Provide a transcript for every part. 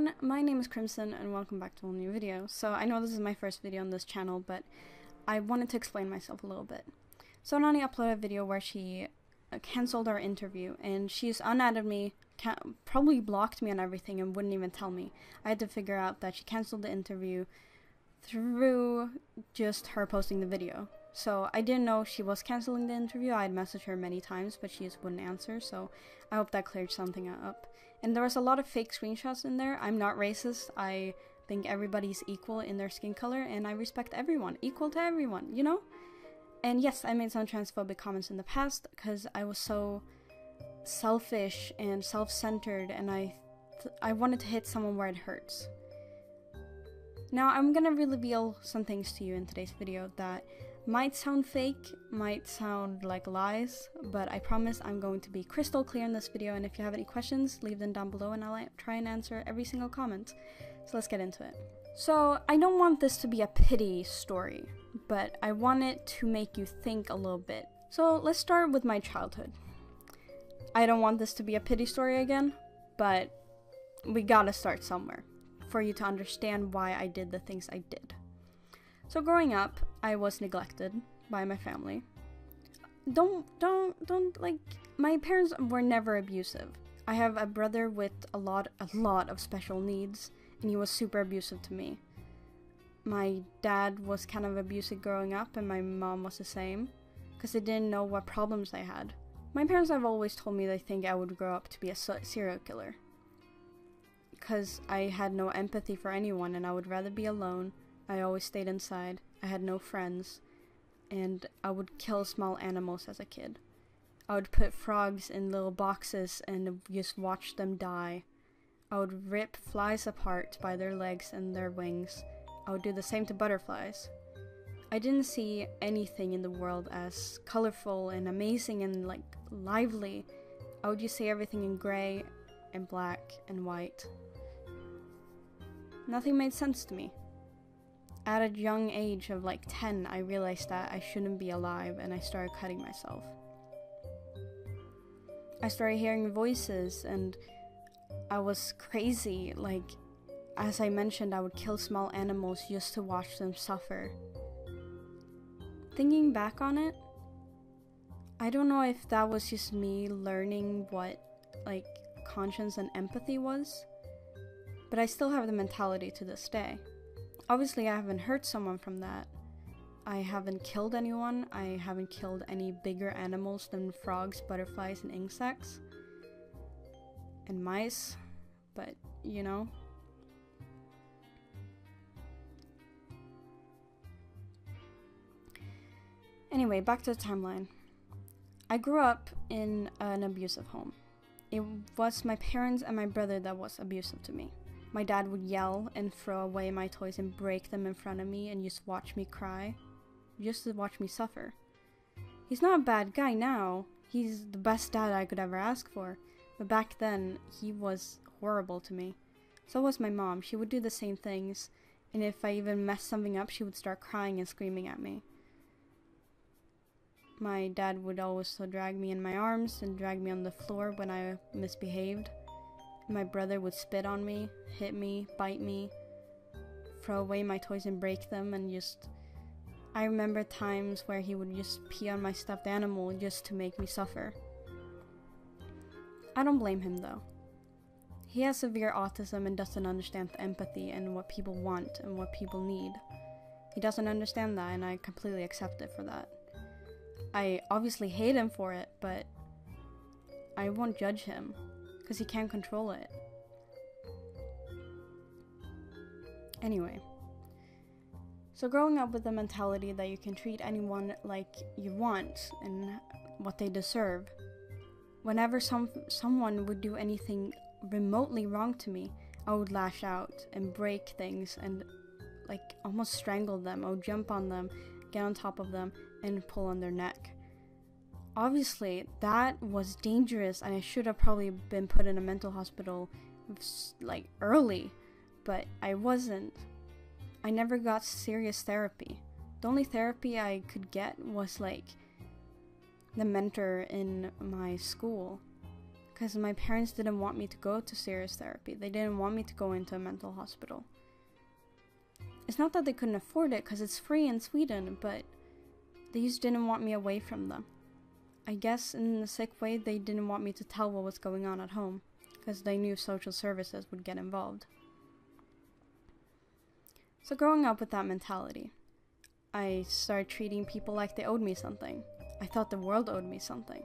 everyone, my name is Crimson and welcome back to a new video. So I know this is my first video on this channel, but I wanted to explain myself a little bit. So Nani uploaded a video where she cancelled our interview and she's unadded me, probably blocked me and everything and wouldn't even tell me. I had to figure out that she cancelled the interview through just her posting the video. So I didn't know she was cancelling the interview. I had messaged her many times, but she just wouldn't answer, so I hope that cleared something up. And there was a lot of fake screenshots in there. I'm not racist. I think everybody's equal in their skin color, and I respect everyone. Equal to everyone, you know? And yes, I made some transphobic comments in the past, because I was so selfish and self-centered, and I wanted to hit someone where it hurts. Now, I'm gonna reveal some things to you in today's video that might sound fake, might sound like lies, but I promise I'm going to be crystal clear in this video, and if you have any questions, leave them down below and I'll try and answer every single comment. So let's get into it. So, I don't want this to be a pity story, but I want it to make you think a little bit. So, let's start with my childhood. I don't want this to be a pity story again, but we gotta start somewhere for you to understand why I did the things I did. So growing up, I was neglected by my family. Like, my parents were never abusive. I have a brother with a lot of special needs, and he was super abusive to me. My dad was kind of abusive growing up, and my mom was the same, because they didn't know what problems I had. My parents have always told me they think I would grow up to be a serial killer, because I had no empathy for anyone, and I would rather be alone. I always stayed inside, I had no friends, and I would kill small animals as a kid. I would put frogs in little boxes and just watch them die. I would rip flies apart by their legs and their wings. I would do the same to butterflies. I didn't see anything in the world as colorful and amazing and like lively. I would just see everything in gray and black and white. Nothing made sense to me. At a young age of like 10, I realized that I shouldn't be alive, and I started cutting myself. I started hearing voices and I was crazy. Like, as I mentioned, I would kill small animals just to watch them suffer. Thinking back on it, I don't know if that was just me learning what like conscience and empathy was, but I still have the mentality to this day. Obviously, I haven't hurt someone from that. I haven't killed anyone. I haven't killed any bigger animals than frogs, butterflies, and insects. And mice. But, you know. Anyway, back to the timeline. I grew up in an abusive home. It was my parents and my brother that was abusive to me. My dad would yell and throw away my toys and break them in front of me and just watch me cry. Just to watch me suffer. He's not a bad guy now. He's the best dad I could ever ask for. But back then, he was horrible to me. So was my mom. She would do the same things. And if I even messed something up, she would start crying and screaming at me. My dad would also drag me in my arms and drag me on the floor when I misbehaved. My brother would spit on me, hit me, bite me, throw away my toys and break them, and just... I remember times where he would just pee on my stuffed animal just to make me suffer. I don't blame him though. He has severe autism and doesn't understand empathy and what people want and what people need. He doesn't understand that, and I completely accept it for that. I obviously hate him for it, but I won't judge him, because he can't control it. Anyway. So growing up with the mentality that you can treat anyone like you want and what they deserve. Whenever someone would do anything remotely wrong to me, I would lash out and break things and like almost strangle them. I would jump on them, get on top of them, and pull on their neck. Obviously, that was dangerous, and I should have probably been put in a mental hospital like early, but I wasn't. I never got serious therapy. The only therapy I could get was like the mentor in my school, because my parents didn't want me to go to serious therapy. They didn't want me to go into a mental hospital. It's not that they couldn't afford it, because it's free in Sweden, but they just didn't want me away from them. I guess in a sick way, they didn't want me to tell what was going on at home, because they knew social services would get involved. So growing up with that mentality, I started treating people like they owed me something. I thought the world owed me something.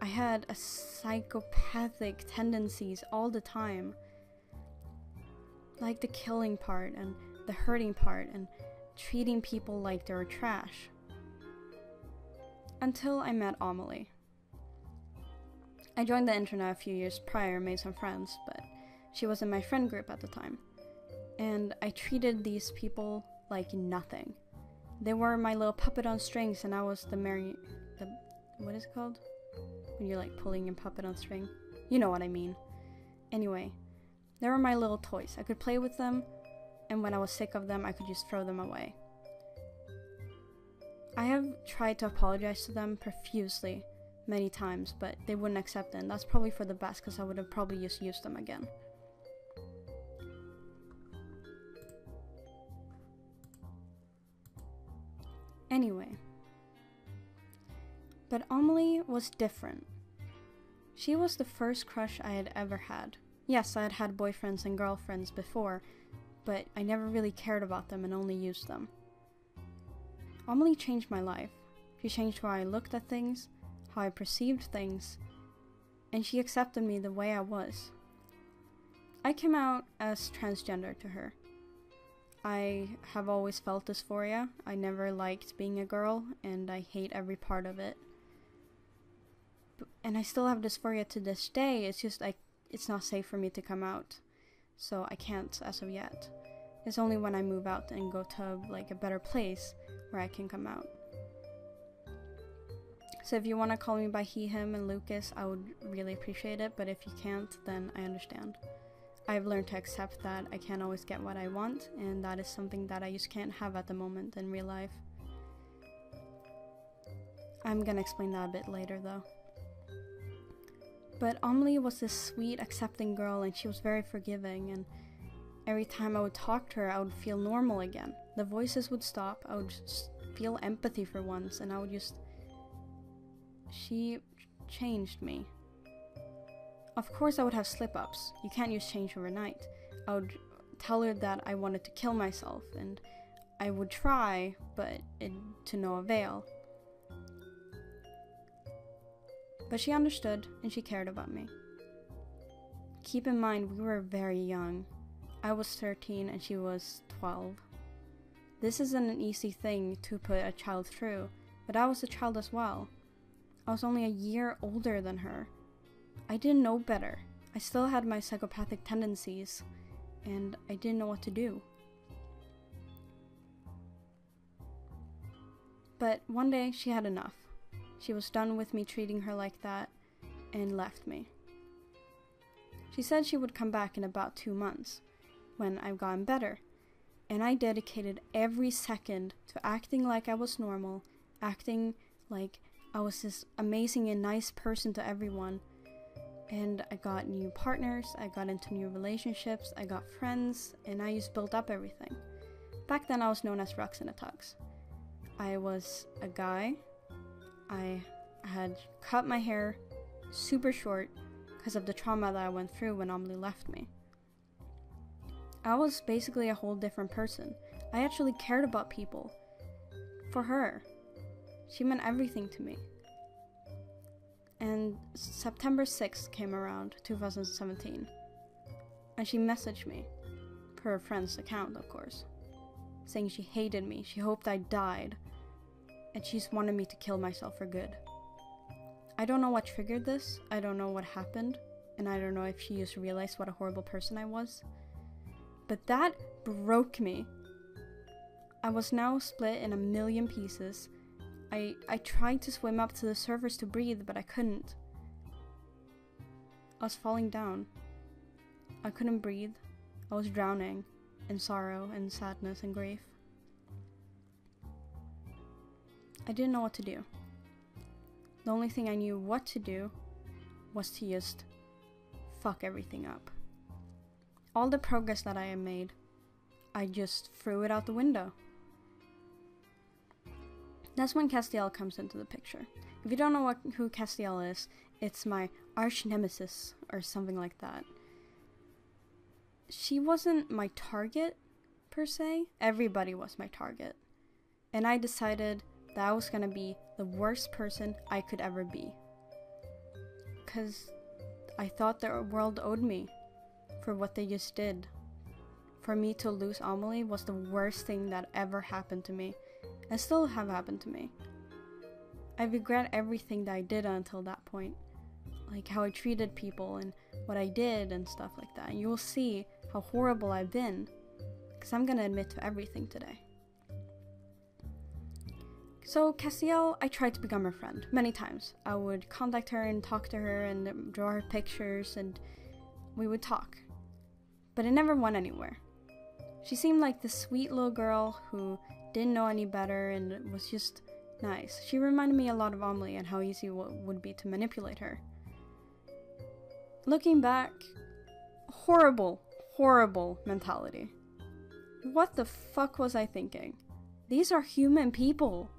I had a psychopathic tendencies all the time. Like the killing part and the hurting part and treating people like they were trash. Until I met Amelie. I joined the internet a few years prior, made some friends, but she was in my friend group at the time. And I treated these people like nothing. They were my little puppet on strings, and I was what is it called? When you're like pulling a puppet on string. You know what I mean. Anyway, they were my little toys. I could play with them, and when I was sick of them, I could just throw them away. I have tried to apologize to them profusely many times, but they wouldn't accept it, and that's probably for the best, because I would have probably just used them again. Anyway. But Amelie was different. She was the first crush I had ever had. Yes, I had had boyfriends and girlfriends before, but I never really cared about them and only used them. Amelie changed my life. She changed how I looked at things, how I perceived things, and she accepted me the way I was. I came out as transgender to her. I have always felt dysphoria. I never liked being a girl, and I hate every part of it. And I still have dysphoria to this day. It's just it's not safe for me to come out, so I can't as of yet. It's only when I move out and go to like a better place where I can come out. So if you want to call me by he, him, and Lucas, I would really appreciate it, but if you can't, then I understand. I've learned to accept that I can't always get what I want, and that is something that I just can't have at the moment in real life. I'm gonna explain that a bit later though. But Amelie was this sweet, accepting girl, and she was very forgiving, and every time I would talk to her, I would feel normal again. The voices would stop, I would just feel empathy for once, and I would just... She changed me. Of course I would have slip-ups. You can't just change overnight. I would tell her that I wanted to kill myself, and I would try, but to no avail. But she understood, and she cared about me. Keep in mind, we were very young. I was 13 and she was 12. This isn't an easy thing to put a child through, but I was a child as well. I was only a year older than her. I didn't know better. I still had my psychopathic tendencies, and I didn't know what to do. But one day, she had enough. She was done with me treating her like that, and left me. She said she would come back in about 2 months, when I've gotten better, and I dedicated every second to acting like I was normal, acting like I was this amazing and nice person to everyone. And I got new partners, I got into new relationships, I got friends, and I just built up everything. Back then I was known as Rux in a Tux. I was a guy. I had cut my hair super short because of the trauma that I went through when Amelie left me. I was basically a whole different person. I actually cared about people. For her. She meant everything to me. And September 6th came around, 2017. And she messaged me, per her friend's account of course, saying she hated me, she hoped I died, and she just wanted me to kill myself for good. I don't know what triggered this, I don't know what happened, and I don't know if she just realized what a horrible person I was. But that broke me. I was now split in a million pieces. I tried to swim up to the surface to breathe, but I couldn't. I was falling down. I couldn't breathe. I was drowning in sorrow and sadness and grief. I didn't know what to do. The only thing I knew what to do was to just fuck everything up. All the progress that I had made, I just threw it out the window. That's when Castiel comes into the picture. If you don't know who Castiel is, it's my arch nemesis or something like that. She wasn't my target, per se. Everybody was my target. And I decided that I was gonna be the worst person I could ever be. Because I thought the world owed me for what they just did. For me to lose Amelie was the worst thing that ever happened to me. And still have happened to me. I regret everything that I did until that point. Like how I treated people and what I did and stuff like that. And you will see how horrible I've been. Because I'm gonna admit to everything today. So Castiel, I tried to become her friend many times. I would contact her and talk to her and draw her pictures and we would talk. But it never went anywhere. She seemed like this sweet little girl who didn't know any better and was just nice. She reminded me a lot of Amelie and how easy it would be to manipulate her. Looking back, horrible mentality. What the fuck was I thinking? These are human people.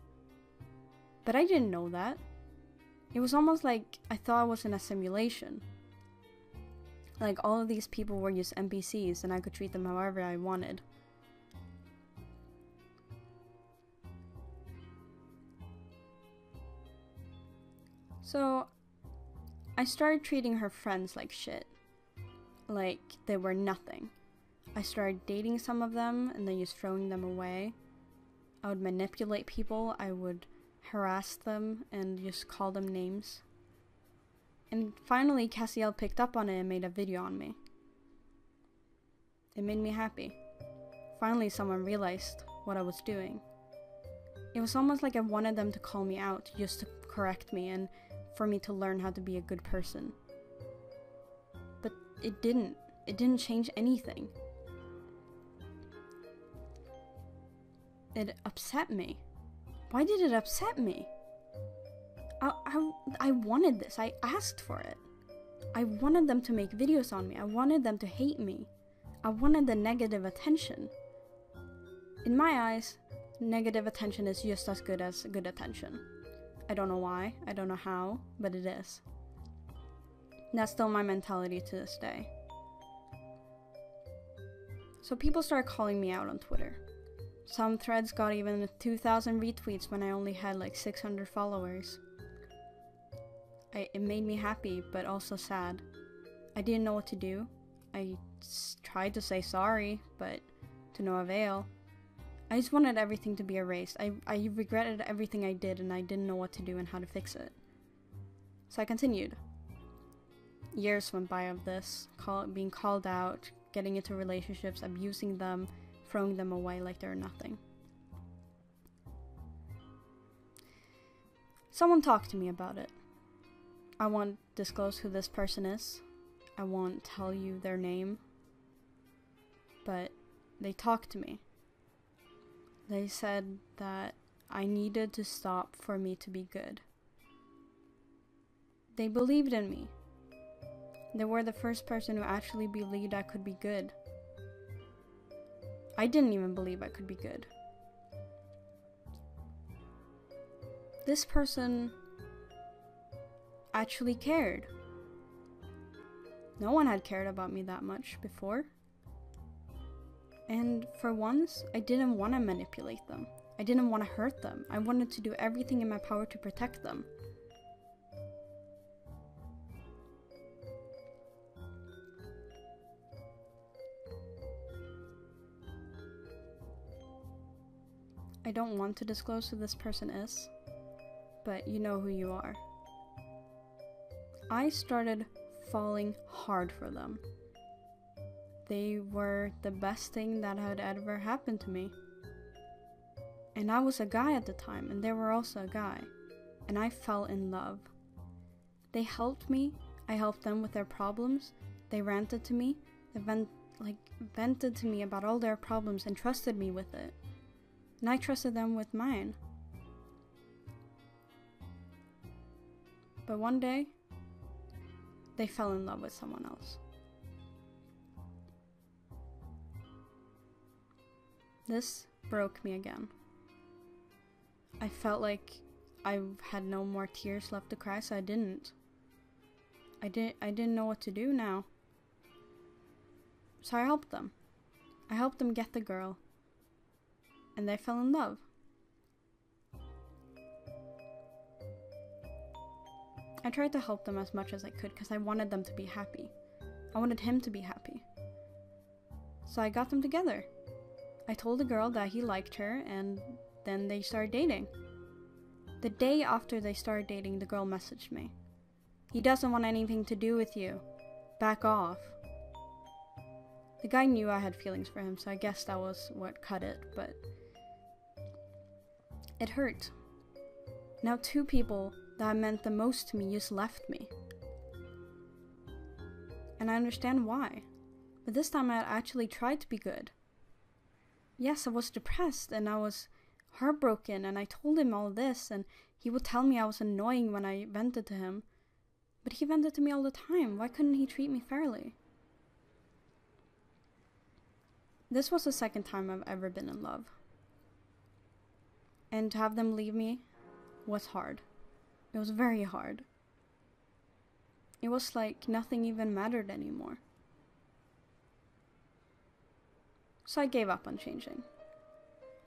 But I didn't know that. It was almost like I thought I was in a simulation. Like all of these people were just NPCs and I could treat them however I wanted. So, I started treating her friends like shit. Like they were nothing. I started dating some of them and then just throwing them away. I would manipulate people, I would harass them and just call them names. And finally Castiel picked up on it and made a video on me. It made me happy. Finally someone realized what I was doing. It was almost like I wanted them to call me out just to correct me and for me to learn how to be a good person. But it didn't. It didn't change anything. It upset me. Why did it upset me? I wanted this. I asked for it. I wanted them to make videos on me. I wanted them to hate me. I wanted the negative attention. In my eyes, negative attention is just as good as good attention. I don't know why, I don't know how, but it is. That's still my mentality to this day. So people started calling me out on Twitter. Some threads got even 2,000 retweets when I only had like 600 followers. It made me happy, but also sad. I didn't know what to do. I tried to say sorry, but to no avail. I just wanted everything to be erased. I regretted everything I did and I didn't know what to do and how to fix it. So I continued. Years went by of this, being called out, getting into relationships, abusing them, throwing them away like they're nothing. Someone talked to me about it. I won't disclose who this person is. I won't tell you their name. But they talked to me. They said that I needed to stop for me to be good. They believed in me. They were the first person who actually believed I could be good. I didn't even believe I could be good. This person actually cared. No one had cared about me that much before. And for once, I didn't want to manipulate them. I didn't want to hurt them. I wanted to do everything in my power to protect them. I don't want to disclose who this person is, but you know who you are. I started falling hard for them. They were the best thing that had ever happened to me. And I was a guy at the time, and they were also a guy. And I fell in love. They helped me. I helped them with their problems. They ranted to me. They vented to me about all their problems and trusted me with it. And I trusted them with mine. But one day, they fell in love with someone else. This broke me again. I felt like I had no more tears left to cry, so I didn't. I didn't know what to do now. So I helped them. I helped them get the girl. And they fell in love. I tried to help them as much as I could because I wanted them to be happy. I wanted him to be happy. So I got them together. I told the girl that he liked her, and then they started dating. The day after they started dating, the girl messaged me. "He doesn't want anything to do with you. Back off." The guy knew I had feelings for him, so I guess that was what cut it, but it hurt. Now 2 people that meant the most to me just left me. And I understand why. But this time I actually tried to be good. Yes, I was depressed and I was heartbroken, and I told him all this, and he would tell me I was annoying when I vented to him. But he vented to me all the time. Why couldn't he treat me fairly? This was the second time I've ever been in love. And to have them leave me was hard. It was very hard. It was like nothing even mattered anymore. So I gave up on changing.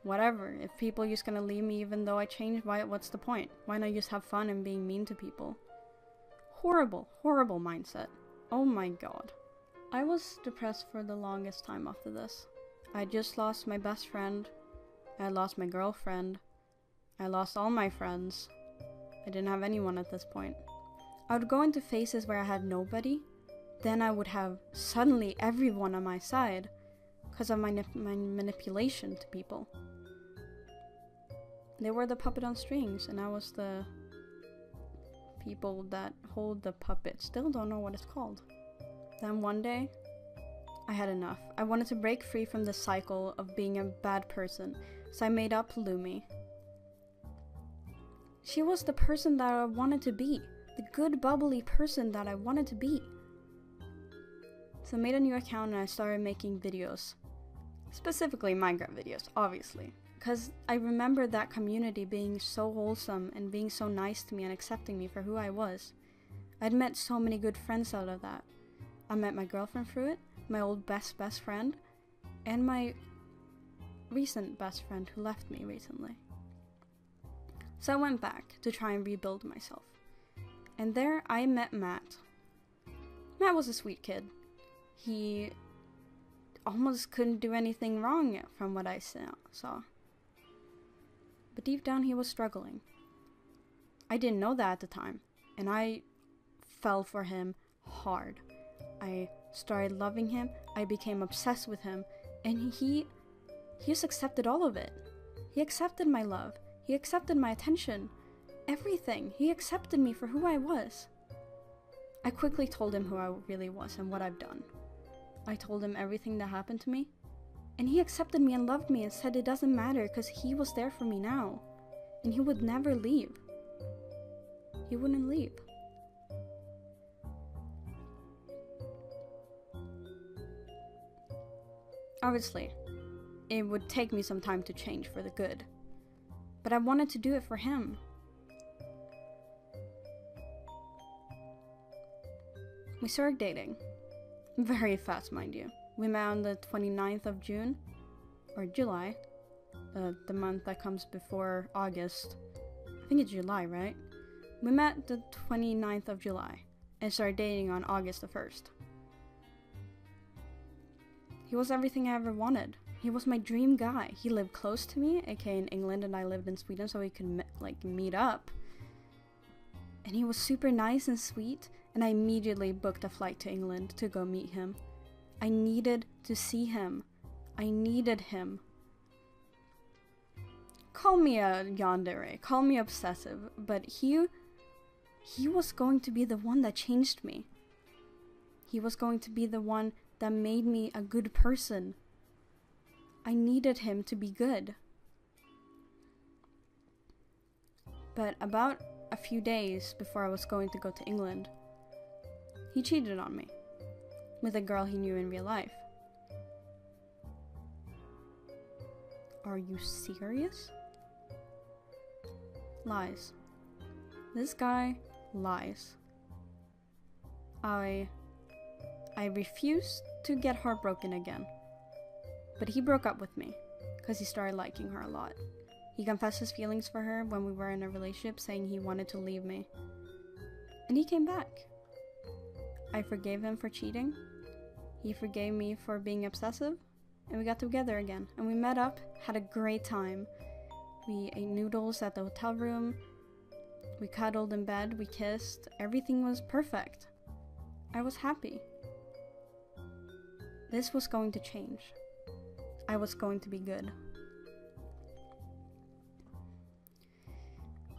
Whatever, if people are just gonna leave me even though I changed, what's the point? Why not just have fun and being mean to people? Horrible, horrible mindset. Oh my god. I was depressed for the longest time after this. I just lost my best friend. I lost my girlfriend. I lost all my friends. I didn't have anyone at this point. I would go into phases where I had nobody. Then I would have suddenly everyone on my side because of my manipulation to people. They were the puppet on strings, and I was the people that hold the puppet. Still don't know what it's called. Then one day, I had enough. I wanted to break free from the cycle of being a bad person, so I made up Lumi. She was the person that I wanted to be, the good, bubbly person that I wanted to be. So I made a new account and I started making videos. Specifically Minecraft videos, obviously. Because I remember that community being so wholesome and being so nice to me and accepting me for who I was. I'd met so many good friends out of that. I met my girlfriend through it, my old best friend, and my recent best friend who left me recently. So I went back to try and rebuild myself. And there I met Matt. Matt was a sweet kid. He almost couldn't do anything wrong from what I saw. But deep down he was struggling. I didn't know that at the time, and I fell for him hard. I started loving him, I became obsessed with him, and he just accepted all of it. He accepted my love, he accepted my attention, everything. He accepted me for who I was. I quickly told him who I really was and what I've done. I told him everything that happened to me, and he accepted me and loved me and said it doesn't matter because he was there for me now, and he would never leave. He wouldn't leave. Obviously, it would take me some time to change for the good, but I wanted to do it for him. We started dating. Very fast, mind you. We met on the 29th of June, or July, the month that comes before August. I think it's July, right? We met the 29th of July, and started dating on August the 1st. He was everything I ever wanted. He was my dream guy. He lived close to me, aka in England, and I lived in Sweden, so we could meet up. And he was super nice and sweet, and I immediately booked a flight to England to go meet him. I needed to see him. I needed him. Call me a yandere, call me obsessive, but he was going to be the one that changed me. He was going to be the one that made me a good person. I needed him to be good. But about a few days before I was going to go to England, He cheated on me with a girl he knew in real life. Are you serious? Lies. This guy lies. I refused to get heartbroken again. But he broke up with me because he started liking her a lot. He confessed his feelings for her when we were in a relationship, saying he wanted to leave me. And he came back. I forgave him for cheating. He forgave me for being obsessive. And we got together again. And we met up, had a great time. We ate noodles at the hotel room. We cuddled in bed. We kissed. Everything was perfect. I was happy. This was going to change. I was going to be good.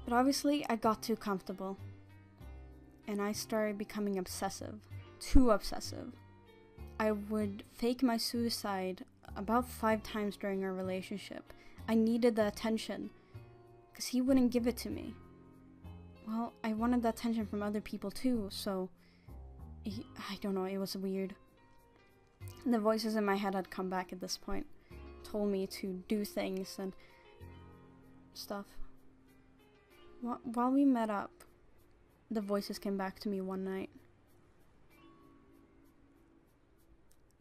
But obviously, I got too comfortable. And I started becoming obsessive. Too obsessive. I would fake my suicide about 5 times during our relationship. I needed the attention. Because he wouldn't give it to me. Well, I wanted the attention from other people too, so... I don't know, it was weird. The voices in my head had come back at this point. Told me to do things and stuff. While we met up, the voices came back to me one night.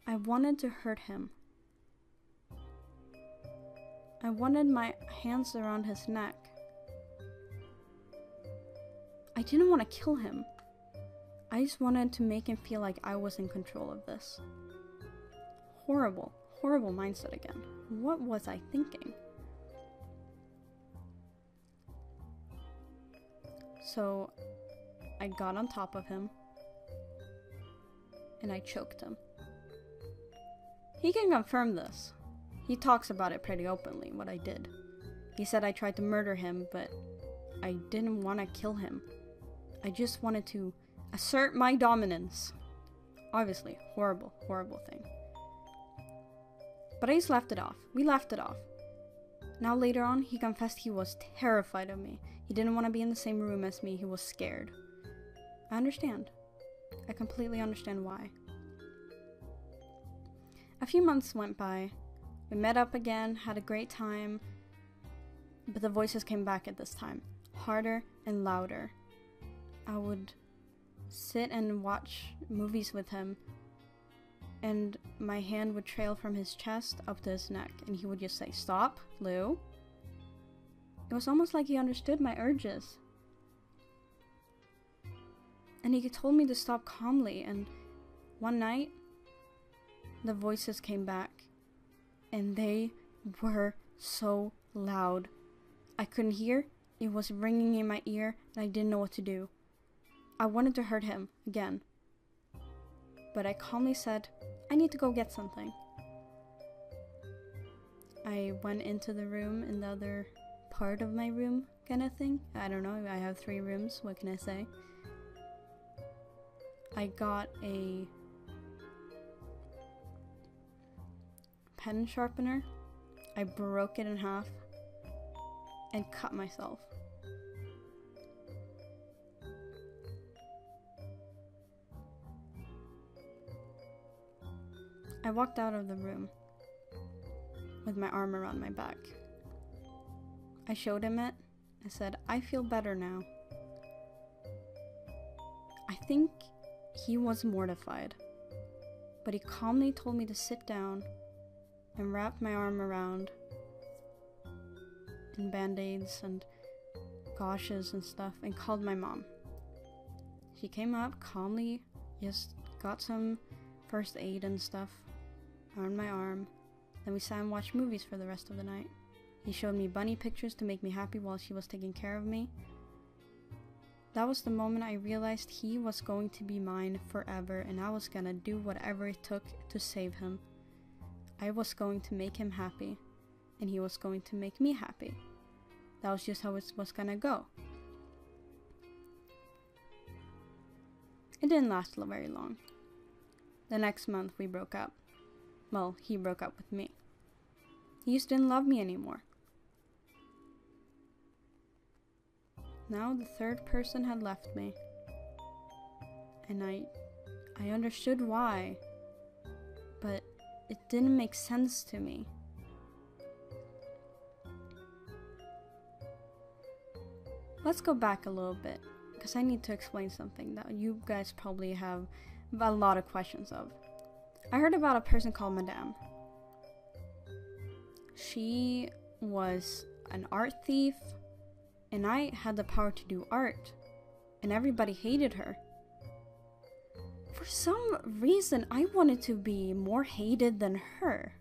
I wanted to hurt him. I wanted my hands around his neck. I didn't want to kill him. I just wanted to make him feel like I was in control of this. Horrible, horrible mindset again. What was I thinking? So, I got on top of him, and I choked him. He can confirm this. He talks about it pretty openly, what I did. He said I tried to murder him, but I didn't want to kill him. I just wanted to assert my dominance. Obviously, horrible, horrible thing. But I just laughed it off. We laughed it off. Now later on, he confessed he was terrified of me. He didn't want to be in the same room as me. He was scared. I understand. I completely understand why. A few months went by. We met up again, had a great time. But the voices came back at this time. Harder and louder. I would sit and watch movies with him. And my hand would trail from his chest up to his neck. And he would just say, "Stop, Lou." It was almost like he understood my urges. And he told me to stop calmly. And one night, the voices came back. And they were so loud. I couldn't hear. It was ringing in my ear. And I didn't know what to do. I wanted to hurt him again. But I calmly said, "I need to go get something." I went into the room in the other part of my room kind of thing. I don't know, I have 3 rooms, what can I say? I got a pen sharpener. I broke it in half and cut myself. I walked out of the room with my arm around my back. I showed him it. I said, "I feel better now." I think he was mortified, but he calmly told me to sit down and wrap my arm around in band-aids and gauches and stuff and called my mom. She came up calmly, just got some first aid and stuff on my arm. Then we sat and watched movies for the rest of the night. He showed me bunny pictures to make me happy while she was taking care of me. That was the moment I realized he was going to be mine forever, and I was gonna do whatever it took to save him. I was going to make him happy, and he was going to make me happy. That was just how it was gonna go. It didn't last very long. The next month we broke up. Well, he broke up with me. He just didn't love me anymore. Now the third person had left me. And I I understood why, but it didn't make sense to me. Let's go back a little bit, because I need to explain something that you guys probably have a lot of questions of. I heard about a person called Madame. She was an art thief, and I had the power to do art, and everybody hated her. For some reason, I wanted to be more hated than her.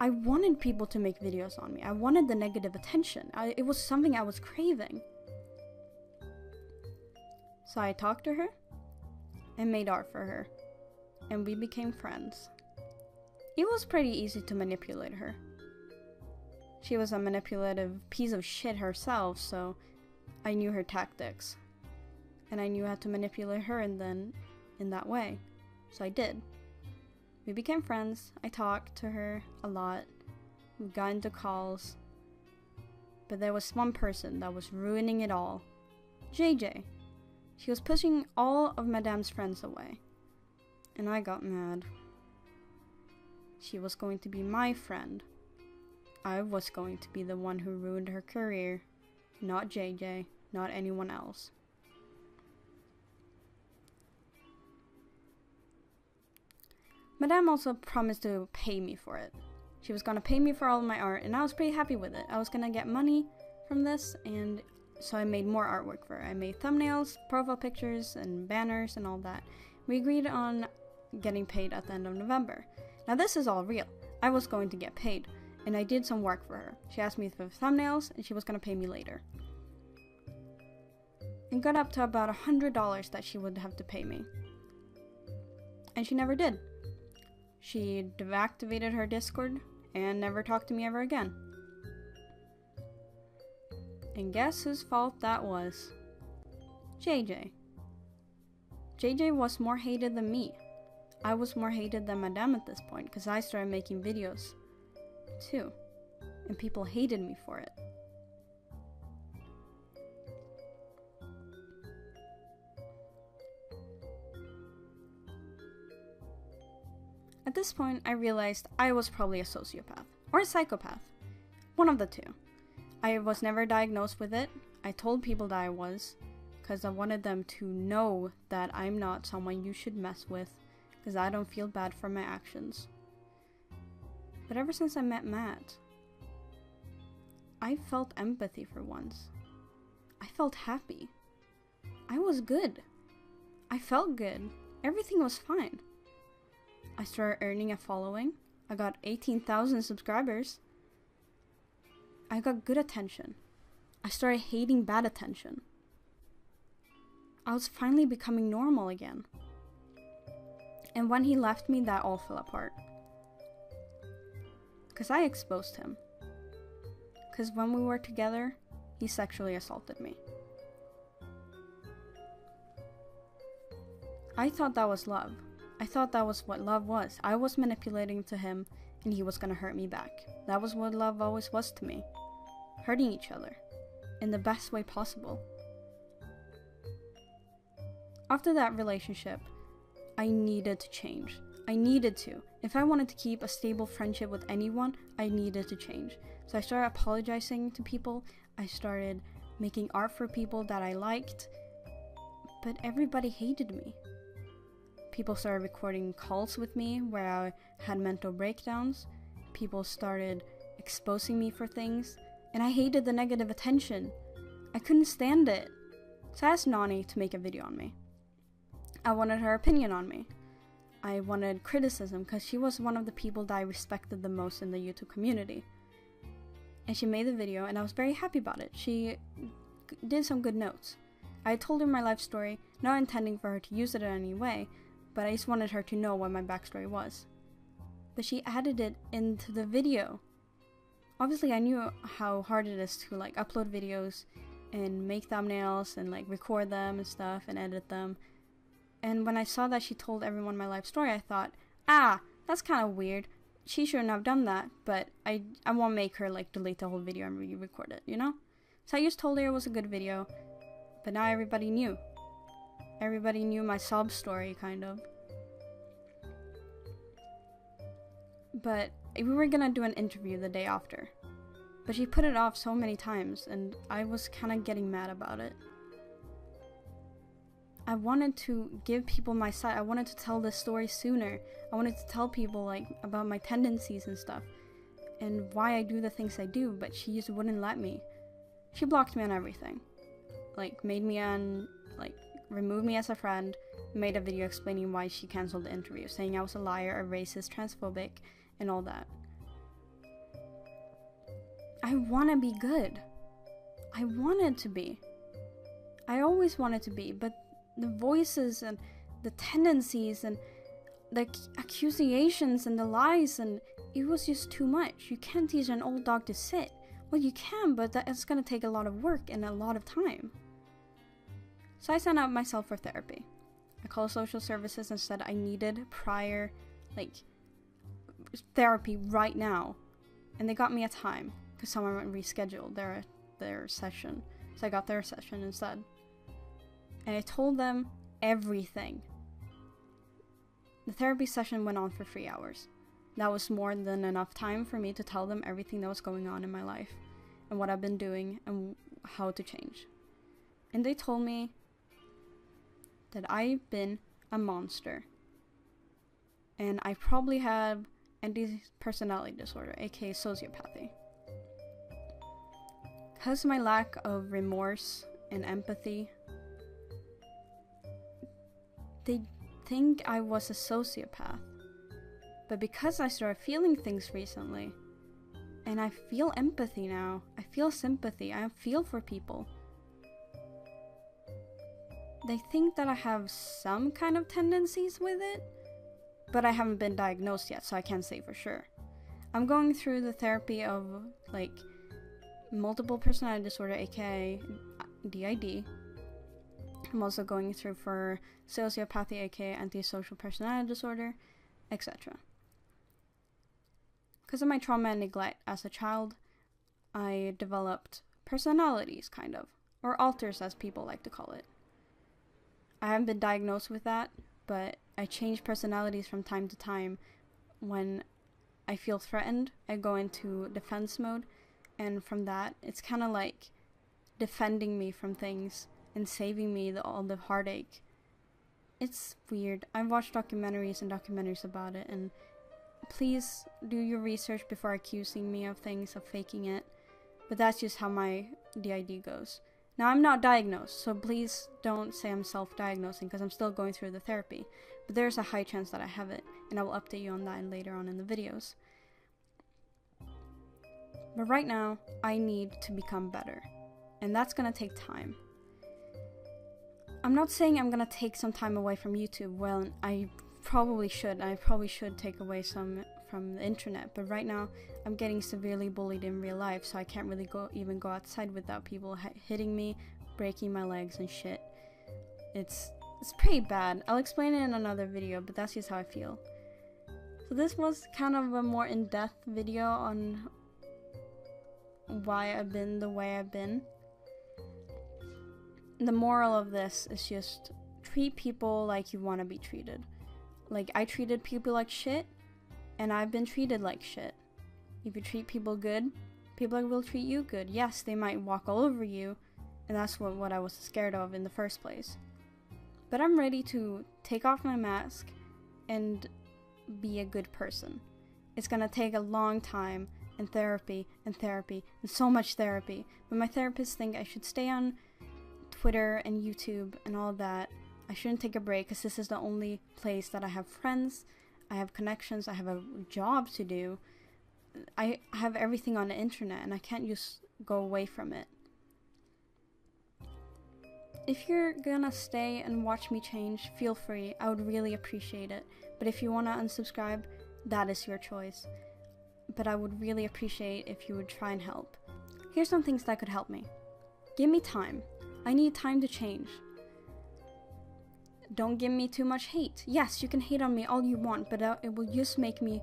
I wanted people to make videos on me. I wanted the negative attention. It was something I was craving. So I talked to her and made art for her, and we became friends. It was pretty easy to manipulate her. She was a manipulative piece of shit herself, so I knew her tactics. And I knew how to manipulate her in that way. So I did. We became friends. I talked to her a lot. We got into calls. But there was one person that was ruining it all. JJ. She was pushing all of Madame's friends away. And I got mad. She was going to be my friend. I was going to be the one who ruined her career. Not JJ. Not anyone else. Madame also promised to pay me for it. She was gonna pay me for all of my art, and I was pretty happy with it. I was gonna get money from this, and so I made more artwork for her. I made thumbnails, profile pictures, and banners, and all that. We agreed on getting paid at the end of November. Now this is all real. I was going to get paid, and I did some work for her. She asked me for thumbnails, and she was gonna pay me later. It got up to about $100 that she would have to pay me. And she never did. She deactivated her Discord and never talked to me ever again. And guess whose fault that was? JJ. JJ was more hated than me. I was more hated than Madame at this point because I started making videos too. And people hated me for it. At this point, I realized I was probably a sociopath or a psychopath. One of the two. I was never diagnosed with it. I told people that I was because I wanted them to know that I'm not someone you should mess with because I don't feel bad for my actions. But ever since I met Matt, I felt empathy for once. I felt happy. I was good. I felt good. Everything was fine. I started earning a following. I got 18,000 subscribers. I got good attention. I started hating bad attention. I was finally becoming normal again. And when he left me, that all fell apart. Because I exposed him. Because when we were together, he sexually assaulted me. I thought that was love. I thought that was what love was. I was manipulating to him, and he was gonna hurt me back. That was what love always was to me. Hurting each other. In the best way possible. After that relationship, I needed to change. I needed to. If I wanted to keep a stable friendship with anyone, I needed to change. So I started apologizing to people. I started making art for people that I liked. But everybody hated me. People started recording calls with me where I had mental breakdowns. People started exposing me for things. And I hated the negative attention. I couldn't stand it. So I asked Nani to make a video on me. I wanted her opinion on me. I wanted criticism because she was one of the people that I respected the most in the YouTube community. And she made the video and I was very happy about it. She did some good notes. I told her my life story, not intending for her to use it in any way, but I just wanted her to know what my backstory was. But she added it into the video. Obviously I knew how hard it is to like upload videos and make thumbnails and like record them and stuff and edit them. And when I saw that she told everyone my life story, I thought, that's kind of weird. She shouldn't have done that, but I won't make her like delete the whole video and re-record it, you know? So I just told her it was a good video, but now everybody knew. Everybody knew my sob story, kind of. But we were gonna do an interview the day after. But she put it off so many times, and I was kind of getting mad about it. I wanted to give people my side. I wanted to tell this story sooner. I wanted to tell people, like, about my tendencies and stuff, and why I do the things I do, but she just wouldn't let me. She blocked me on everything. Like, removed me as a friend, made a video explaining why she cancelled the interview, saying I was a liar, a racist, transphobic, and all that. I want to be good. I wanted to be. I always wanted to be, but the voices and the tendencies and the accusations and the lies, and it was just too much. You can't teach an old dog to sit. Well, you can, but it's gonna take a lot of work and a lot of time. So I signed up myself for therapy. I called social services and said I needed prior, therapy right now. And they got me a time, because someone rescheduled their session. So I got their session instead. And I told them everything. The therapy session went on for 3 hours. That was more than enough time for me to tell them everything that was going on in my life, and what I've been doing, and how to change. And they told me that I've been a monster. And I probably have anti-personality disorder, aka sociopathy. Because of my lack of remorse and empathy, they think I was a sociopath. But because I started feeling things recently, and I feel empathy now, I feel sympathy, I feel for people, they think that I have some kind of tendencies with it, but I haven't been diagnosed yet, so I can't say for sure. I'm going through the therapy of, multiple personality disorder, aka DID. I'm also going through for sociopathy, aka antisocial personality disorder, etc. Because of my trauma and neglect as a child, I developed personalities, kind of, or alters as people like to call it. I haven't been diagnosed with that, but I change personalities from time to time. When I feel threatened, I go into defense mode, and from that, it's kind of like defending me from things and saving me all the heartache. It's weird. I've watched documentaries and documentaries about it, and please do your research before accusing me of things, of faking it. But that's just how my DID goes. Now, I'm not diagnosed, so please don't say I'm self-diagnosing, because I'm still going through the therapy. But there's a high chance that I have it, and I will update you on that later on in the videos. But right now, I need to become better, and that's gonna take time. I'm not saying I'm gonna take some time away from YouTube. Well, I probably should. I probably should take away some from the internet, but right now I'm getting severely bullied in real life, so I can't really even go outside without people hitting me, breaking my legs and shit. It's pretty bad. I'll explain it in another video, but that's just how I feel. So this was kind of a more in-depth video on why I've been the way I've been. The moral of this is just treat people like you want to be treated. Like, I treated people like shit, and I've been treated like shit. If you treat people good, people will treat you good. Yes, they might walk all over you, and that's what I was scared of in the first place. But I'm ready to take off my mask and be a good person. It's gonna take a long time, and therapy, and so much therapy. But my therapists think I should stay on Twitter and YouTube and all that. I shouldn't take a break, because this is the only place that I have friends, I have connections, I have a job to do. I have everything on the internet, and I can't just go away from it. If you're gonna stay and watch me change, feel free. I would really appreciate it. But if you wanna unsubscribe, that is your choice. But I would really appreciate if you would try and help. Here's some things that could help me. Give me time. I need time to change. Don't give me too much hate. Yes, you can hate on me all you want, but it will just make me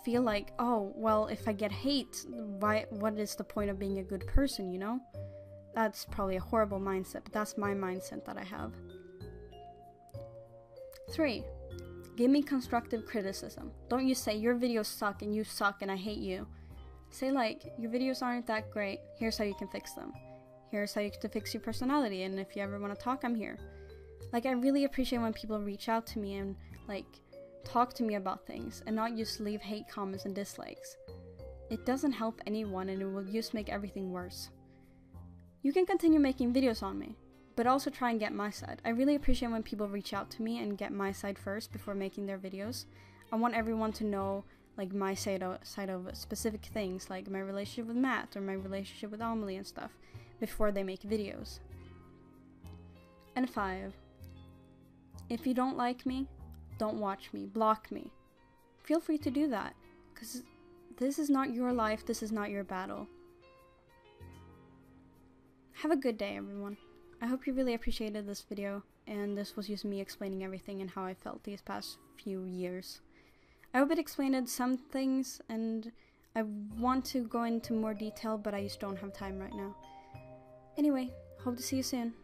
feel like, oh, well, if I get hate, what is the point of being a good person, you know? That's probably a horrible mindset, but that's my mindset that I have. 3. Give me constructive criticism. Don't you say your videos suck and you suck and I hate you. Say like, your videos aren't that great, here's how you can fix them. Here's how you can fix your personality, and if you ever want to talk, I'm here. Like, I really appreciate when people reach out to me and like talk to me about things and not just leave hate comments and dislikes. It doesn't help anyone and it will just make everything worse. You can continue making videos on me, but also try and get my side. I really appreciate when people reach out to me and get my side first before making their videos. I want everyone to know like my side of specific things, like my relationship with Matt or my relationship with Amelie and stuff, before they make videos. And 5. If you don't like me, don't watch me, block me. Feel free to do that, because this is not your life, this is not your battle. Have a good day, everyone. I hope you really appreciated this video, and this was just me explaining everything and how I felt these past few years. I hope it explained some things, and I want to go into more detail, but I just don't have time right now. Anyway, hope to see you soon.